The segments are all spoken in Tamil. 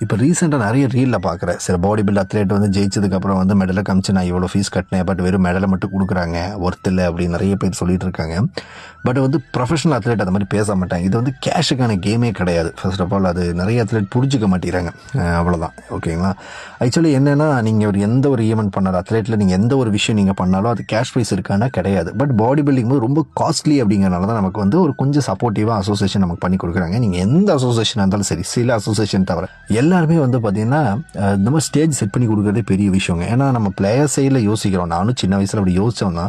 இப்போ ரீசெண்டாக நிறைய ரீலில் பார்க்குறேன். சில பாடி பில்ட் அத்லெட் வந்து ஜெயிச்சதுக்கப்புறம் வந்து மெடலை காமிச்சு நான் இவ்வளோ ஃபீஸ் கட்டினேன், பட் வெறும் மெடலை மட்டும் கொடுக்குறாங்க, ஒர்த் இல்லை அப்படின்னு நிறைய பேர் சொல்லிட்டு இருக்காங்க. பட் வந்து ப்ரொஃபஷனல் அத்லெட் அந்த மாதிரி பேச மாட்டாங்க. இது வந்து கேஷுக்கான கேமே கிடையாது. ஃபர்ஸ்ட் ஆஃப் ஆல் அது நிறைய அத்லெட் புரிஞ்சிக்க மாட்டேங்கிறாங்க. அவ்வளோதான், ஓகேங்களா. ஆக்சுவலி என்னென்னா, நீங்கள் ஒரு எந்த ஒரு ஈவெண்ட் பண்ணாலும் அத்லெட்டில் நீங்கள் எந்த ஒரு விஷயம் நீங்கள் பண்ணாலும் அது கேஷ் ப்ரைஸ் இருக்கானா கிடையாது. பட் பாடி பில்டிங் போது ரொம்ப காஸ்ட்லி அப்படிங்கிறனால தான் நமக்கு வந்து ஒரு கொஞ்சம் சப்போர்ட்டிவாக அசோசியேஷன் நமக்கு பண்ணி கொடுக்குறாங்க. நீங்கள் எந்த அசோசியேஷனாக இருந்தாலும் சரி, சில அசோசியேஷன் தவிர எல்லாருமே வந்து பார்த்தீங்கன்னா இந்த மாதிரி ஸ்டேஜ் செட் பண்ணி கொடுக்குறதே பெரிய விஷயங்க. ஏன்னா நம்ம பிளேயர் சைடில் யோசிக்கிறோம். நானும் சின்ன வயசில் அப்படி யோசித்தோம்னா,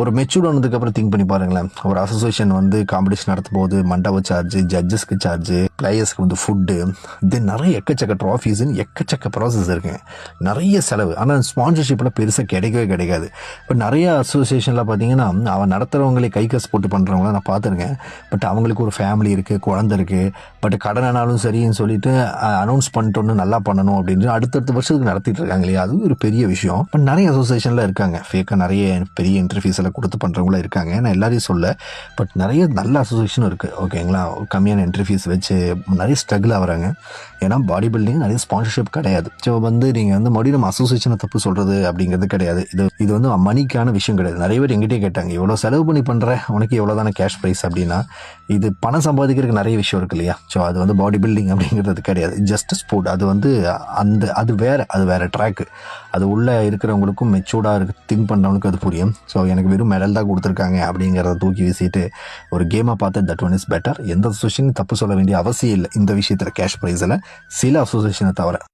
ஒரு மெச்சூர்ட் ஆனதுக்கப்புறம் திங்க் பண்ணி பாருங்களேன். ஒரு அசோசியேஷன் வந்து காம்படிஷன் நடத்தும் போது மண்டப சார்ஜ், ஜட்ஜஸ்க்கு சார்ஜு, பிளேயர்ஸ்க்கு வந்து ஃபுட்டு, தென் நிறைய எக்கச்சக்க ட்ராஃபீஸ்ன்னு எக்கச்சக்க ப்ராசஸ் இருக்குங்க. நிறைய செலவு. ஆனால் ஸ்பான்சர்ஷிப்லாம் பெருசாக கிடைக்கவே கிடைக்காது. இப்போ நிறைய அசோசியேஷனில் பார்த்தீங்கன்னா அவன் நடத்துகிறவங்களே கை காசு போட்டு பண்ணுறவங்கள நான் பார்த்துருக்கேன். பட் அவங்களுக்கு ஒரு ஃபேமிலி இருக்குது, குழந்தை இருக்குது. பட் கடனானாலும் சரின்னு சொல்லிட்டு அனௌன்ஸ் பண்ணிட்டோன்னு நல்லா பண்ணணும் அப்படின்னு அடுத்தடுத்த வருஷத்துக்கு நடத்திட்டு இருக்காங்க இல்லையா, அது ஒரு பெரிய விஷயம். பட் நிறைய அசோசியேஷனில் இருக்காங்க ஃபேக்காக நிறைய பெரிய இன்டர்ஃபீஸ் எல்லாம் கொடுத்து பண்ணுறவங்களும் இருக்காங்க. நான் எல்லாரையும் சொல்ல, பட் நிறைய நல்ல அசோசியேஷனும் இருக்குது, ஓகேங்களா. கம்மியான என்ட்ரி ஃபீஸ் வச்சு நிறைய ஸ்ட்ரகிள் ஆகிறாங்க. ஏன்னா பாடி பில்டிங் நிறைய ஸ்பான்சர்ஷிப் கிடையாது. ஸோ வந்து நீங்கள் வந்து மறுபடியும் நம்ம அசோசியேஷனை தப்பு சொல்கிறது அப்படிங்கிறது கிடையாது. இது வந்து மணிக்கான விஷயம் கிடையாது. நிறைய பேர் எங்கிட்டே கேட்டாங்க, எவ்வளோ செலவு பண்ணி பண்ணுற, உனக்கு எவ்வளோ தானே கேஷ் ப்ரைஸ் அப்படின்னா, இது பணம் சம்பாதிக்கிறதுக்கு நிறைய விஷயம் இருக்கு இல்லையா. ஸோ அது வந்து பாடி பில்டிங் அப்படிங்கிறது கிடையாது, ஜஸ்ட் ஸ்போர்ட். அது வந்து அது வேறு ட்ராக்கு. அது உள்ளே இருக்கிறவங்களுக்கும் மெச்சூர்டாக திங்க் பண்ணுறவங்களுக்கும் அது புரியும். ஸோ எனக்கு வெறும் மெடல் தான் கொடுத்துருக்காங்க அப்படிங்கிறத தூக்கி வீசிட்டு ஒரு கேமை பார்த்து தட் ஒன் இஸ் பெட்டர். எந்த அசோசியேஷனும் தப்பு சொல்ல வேண்டிய அவசியம் இல்லை இந்த விஷயத்தில், கேஷ் ப்ரைஸில், சில அசோசியேஷனை தவிர.